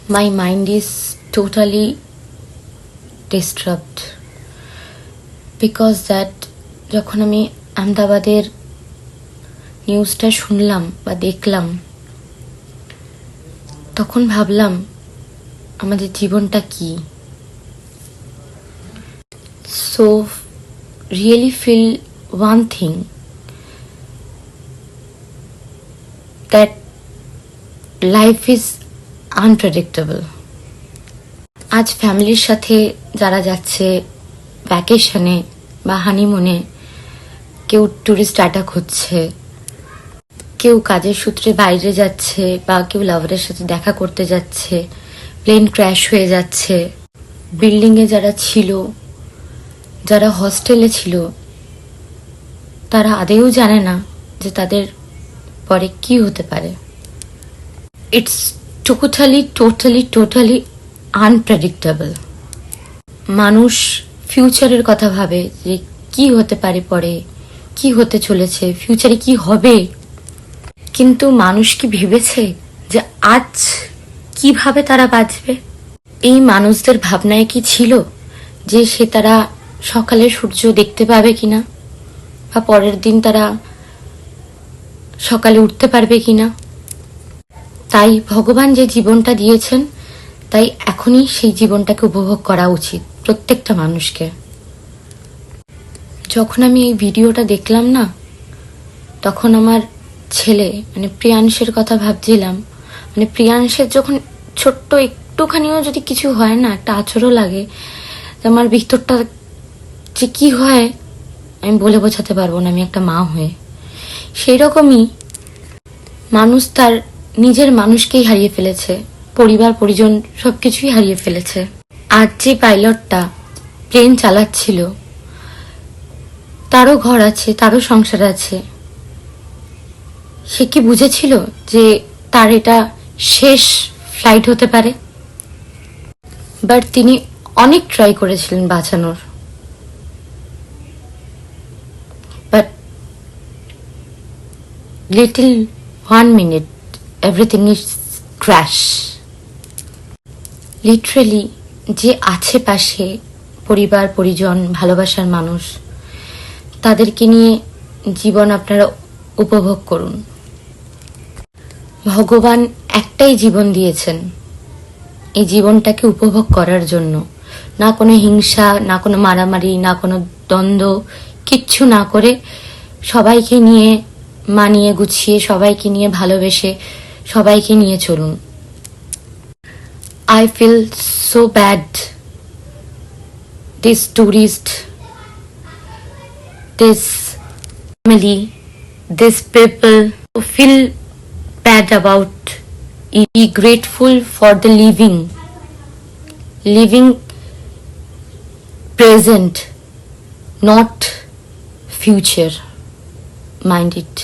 My mind is totally disturbed because that যখন আমি আহমেদাবাদের নিউজটা শুনলাম বা দেখলাম তখন ভাবলাম আমাদের জীবনটা কি। So really feel one thing that life is unpredictable. আজ ফ্যামিলির সাথে যারা যাচ্ছে ভ্যাকেশনে বা হানিমুনে, কেউ টুরিস্ট অ্যাটাক হচ্ছে, কেউ কাজের সূত্রে বাইরে যাচ্ছে বা কেউ লাভারের সাথে দেখা করতে যাচ্ছে, প্লেন ক্র্যাশ হয়ে যাচ্ছে, বিল্ডিংয়ে যারা ছিল, যারা হস্টেলে ছিল, তারা আদেও জানে না যে তাদের পরে কি হতে পারে। It's totally unpredictable. মানুষ ফিউচারের কথা ভাবে যে কি হতে পারে, পরে কি হতে চলেছে, ফিউচারে কি হবে, কিন্তু মানুষ কি ভেবেছে যে আজ কিভাবে তারা বাঁচবে? এই মানুষদের ভাবনায় কি ছিল যে তারা সকালে সূর্য দেখতে পাবে কিনা, বা পরের দিন তারা সকালে উঠতে পারবে কিনা? তাই ভগবান যে জীবনটা দিয়েছেন, তাই এখনই সেই জীবনটাকে উপভোগ করা উচিত প্রত্যেকটা মানুষকে। যখন আমি এই ভিডিওটা দেখলাম না, তখন আমার ছেলে মানে প্রিয়াংশের কথা ভাবছিলাম। মানে প্রিয়াংশের যখন ছোট্ট একটুখানিও যদি কিছু হয় না, একটা আঁচড়ও লাগে, আমার ভিতরটা যে কি হয় আমি বলে বোঝাতে পারবো না, আমি একটা মা হয়ে। সেই রকমই মানুষ তার নিজের মানুষকেই হারিয়ে ফেলেছে, পরিবার পরিজন সবকিছুই হারিয়ে ফেলেছে। আজ যে পাইলটটা প্লেন চালাচ্ছিল, তারও ঘর আছে, তারও সংসার আছে। সে কি বুঝেছিল যে তার এটা শেষ ফ্লাইট হতে পারে? বাট তিনি অনেক ট্রাই করেছিলেন বাঁচানোর, but little 1 minute everything is crash. Literally যে আছে পাশে পরিবার পরিজন ভালোবাসার মানুষ, তাদেরকে নিয়ে জীবন আপনারা উপভোগ করুন। ভগবান একটাই জীবন দিয়েছেন, এই জীবনটাকে উপভোগ করার জন্য। না কোনো হিংসা, না কোনো মারামারি, না কোনো দ্বন্দ্ব, কিচ্ছু না করে সবাইকে নিয়ে মানিয়ে গুছিয়ে, সবাইকে নিয়ে ভালোবেসে, সবাইকে নিয়ে চলুন। I feel so bad. This tourist, this family, these people who feel bad about it. Be grateful for the living present, not future. Mind it.